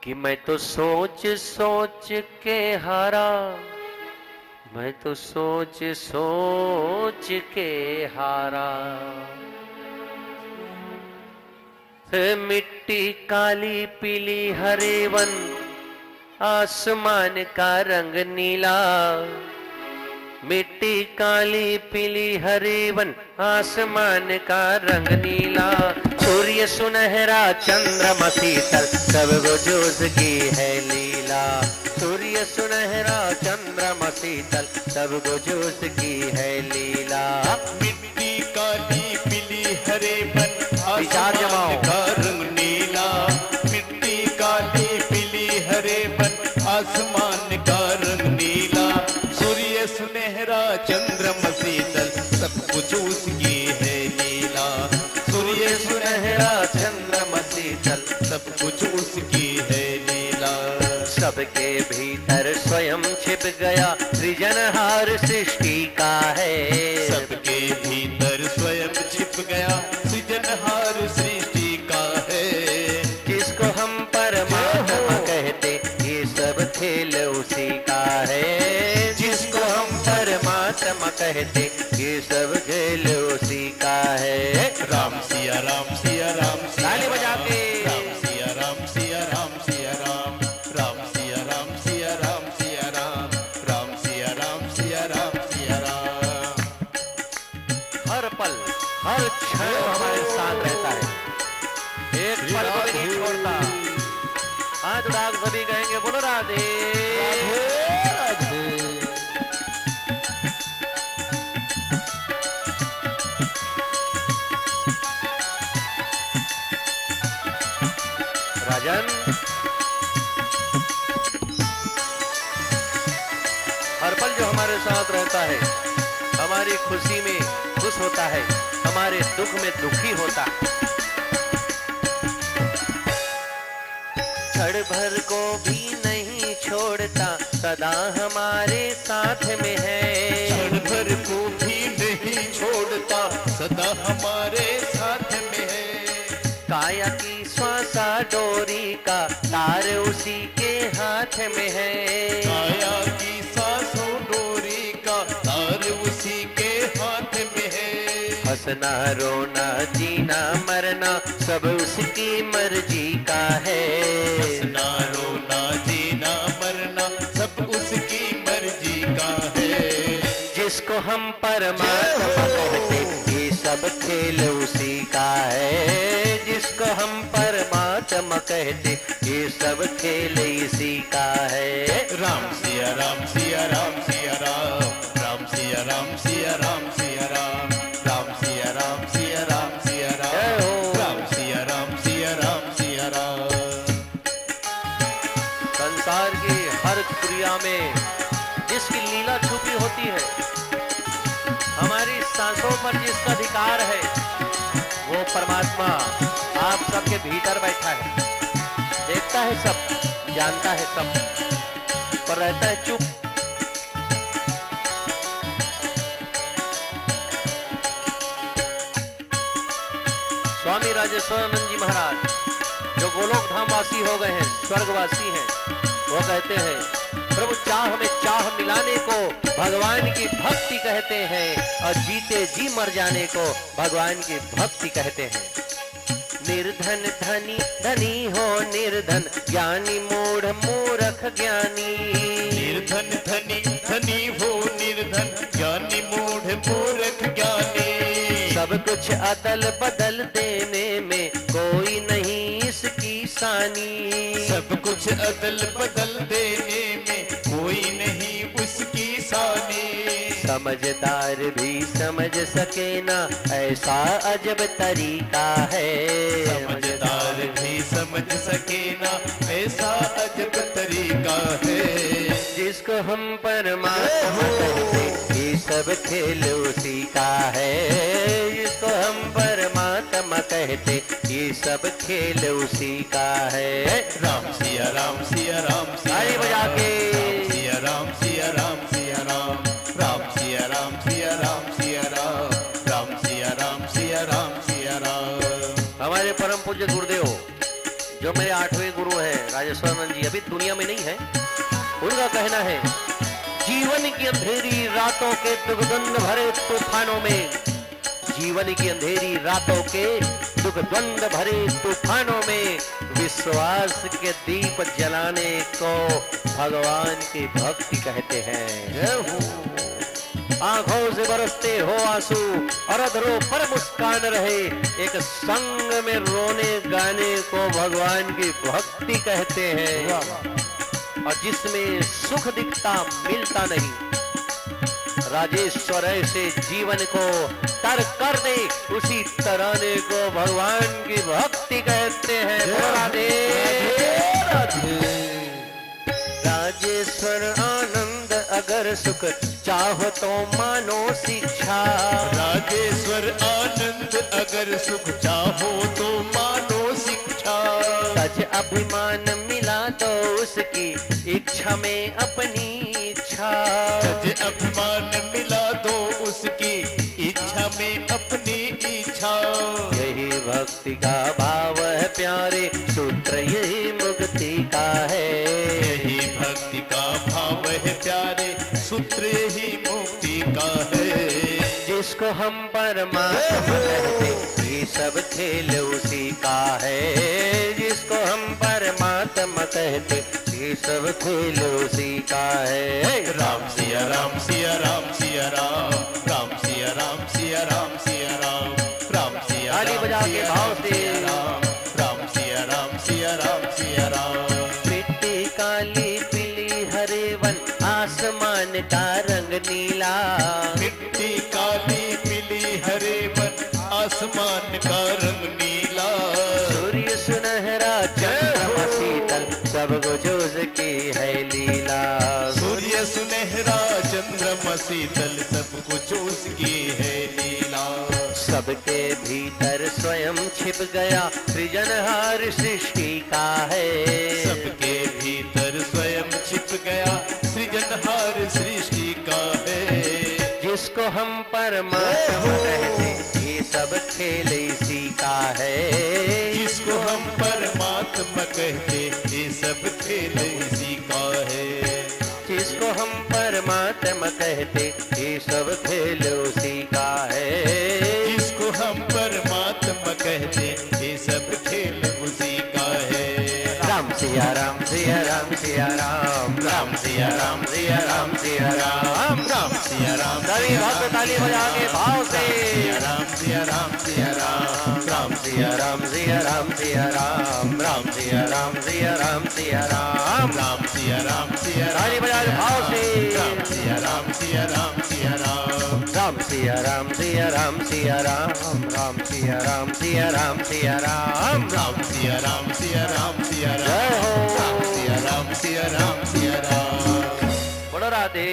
कि मैं तो सोच सोच के हारा, मैं तो सोच सोच के हारा। मिट्टी काली पीली हरे वन, आसमान का रंग नीला। मिट्टी काली पीली हरे वन, आसमान का रंग नीला। सूर्य सुनहरा चंद्रमा शीतल, सब जोश की है लीला। सूर्य सुनहरा चंद्रमा शीतल, सब जोश की है लीला। मिट्टी काली पीली हरे वन, विचार जमाओ। का रंग नीला। मिट्टी काली पीली हरे वन, आसमान का रंग नीला। सूर्य सुनहरा चंद्रमा शीतल, सब कुछ उसकी है लीला। सूर्य सुनहरा चंद्रमा शीतल, सब कुछ उसकी है लीला। सबके भीतर स्वयं छिप गया, सृजनहार सृष्टि का है। सबके भीतर स्वयं छिप गया, सृजनहार सृष्टि का है। जिसको हम परमात्मा कहते, ये सब खेल उसी का है। जिसको हम परमात्मा कहते, ये सब खेल उसी का है। राम सिया राम सिया राम सिया ताली बजा के। राम सिया राम सिया राम सिया राम। राम सिया राम सिया राम सिया राम। राम सिया राम सिया राम सिया राम। हर पल हर क्षण हमारे साथ रहता है, एक पल को भी नहीं छोड़ता। आज राग सभी कहेंगे बोलो राधे राधे। राजन। हर पल जो हमारे साथ रहता है, हमारी खुशी में खुश होता है, हमारे दुख में दुखी होता है। क्षण भर को भी नहीं छोड़ता, सदा हमारे साथ में है। क्षण भर को भी नहीं छोड़ता, सदा हमारे साथ में है। काया की श्वासा डोरी का तार उसी के हाथ में है। काया की सांसों डोरी का तार उसी के हाथ में है। हंसना रोना जीना मरना सब उसकी मर्जी का है। हंसना रोना जीना मरना सब उसकी मर्जी का है। जिसको हम परमात्मा कहते, ये सब खेल उसी का है। जिसको हम परमात्मा कहते, ये सब खेल इसी का है। राम सिया राम सिया राम सिया राम। राम सिया राम सिया राम सिया राम। राम सिया राम सिया राम सिया राम। राम सिया राम सिया राम सिया राम। संसार की हर क्रिया में जिसकी लीला छुपी होती है, हमारी सांसों पर जिसका अधिकार है, वो परमात्मा आप सबके भीतर बैठा है। देखता है सब, जानता है सब, पर रहता है चुप। स्वामी राजेश्वरानंद जी महाराज जो गोलोक धाम वासी हो गए हैं, स्वर्गवासी हैं, वो कहते हैं प्रभु चाह में चाह मिलाने को भगवान की भक्ति कहते हैं, और जीते जी मर जाने को भगवान की भक्ति कहते हैं। निर्धन धनी धनी हो निर्धन, ज्ञानी मूढ़ मूर्ख ज्ञानी। निर्धन धनी धनी हो निर्धन, ज्ञानी मूढ़ मूर्ख ज्ञानी। सब कुछ अदल बदल देने में कोई नहीं इसकी सानी। सब कुछ अदल बदल देने में कोई नहीं उसकी सानी। समझदार भी समझ सके ना, ऐसा अजब तरीका है। समझदार भी समझ सके ना, ऐसा अजब तरीका है। जिसको हम परमात्मा कहते, ये सब खेल उसी का है। जिसको हम परमात्मा कहते, ये सब खेल उसी का है। राम सिया राम सिया राम सिया। ताली बजा के। सिया राम सिया राम सिया राम। राम सिया राम सिया राम सिया राम। राम सिया राम सिया राम सिया राम। हमारे परम पूज्य गुरुदेव जो मेरे 8वें गुरु हैं राजेश्वरानंद जी, अभी दुनिया में नहीं है। उनका कहना है, जीवन की अंधेरी रातों के दुर्गंध भरे तूफानों में, जीवन की अंधेरी रातों के दुर्गंध भरे तूफानों में विश्वास के दीप जलाने को भगवान की भक्ति कहते हैं। जय हो। आंखों से बरसते हो आंसू और अधरों पर मुस्कान रहे, एक संग में रोने गाने को भगवान की भक्ति कहते हैं। और जिसमें सुख दिखता मिलता नहीं, राजेश्वर ऐसे जीवन को तर कर दे, उसी तराने को भगवान की भक्ति कहते हैं। राधे राधे। राजेश्वर आनंद अगर सुख चाहो तो मानो शिक्षा, राजेश्वर आनंद अगर सुख चाहो तो मानो शिक्षा। सच अभिमान मिला तो उसकी इच्छा में अपनी इच्छा, सच अभिमान मिला तो उसकी इच्छा में अपनी इच्छा। यही भक्ति का भाव है प्यारे, सूत्र यही मुक्ति का है। यही भक्ति का भाव है प्यारे, सूत्र यही मुक्ति का है। जिसको हम परमात्मा कहते, ये सब खेल उसी का है। जिसको हम परमात्मा कहते, ये सब खेल उसी का है। राम सिया राम सिया राम सिया राम, राम सिया राम सिया राम सिया राम, राम सिया ताली बजा के भाव से राम, राम सिया राम सिया राम सिया राम। मिट्टी काली पीली हरे वन, आसमान का रंग नीला, मिट्टी काली पीली हरे वन, आसमान का रंग नीला। सूर्य सुनहरा चंद्रमा शीतल, सब कुछ उसकी है लीला। सूर्य सुनहरा चंद्रमा शीतल, सब कुछ उसकी है लीला। सबके भीतर स्वयं छिप गया, सृजनहार सृष्टि का है। सबके भीतर स्वयं छिप गया, सृजनहार सृष्टि का है। जिसको हम परमात्मा कहते, ये सब खेल इसी का है। जिसको हम परमात्मा कहते, ये सब खेल इसी का है। जिसको हम परमात्मा कहते, ये सब खेल उसी का है। जिसको हम परमात्मा कहते, ये सब खेल उसी का है। राम सिया राम सिया राम सिया राम, राम सिया राम सिया राम सिया राम, राम सिया राम। सभी भक्त ताली बजा के भाव से राम सिया राम सिया राम, राम सिया राम सिया राम सिया राम, राम सिया राम सिया राम सिया राम, राम सिया राम सिया ताली बजा के भाव से राम सिया राम सिया राम सिया राम, राम सिया राम सिया राम सिया राम, राम सिया राम सिया राम सिया राम, राम सिया राम सिया राम सिया जय राम, हो। राम सिया राम सिया राम सिया राम। बोलो राधे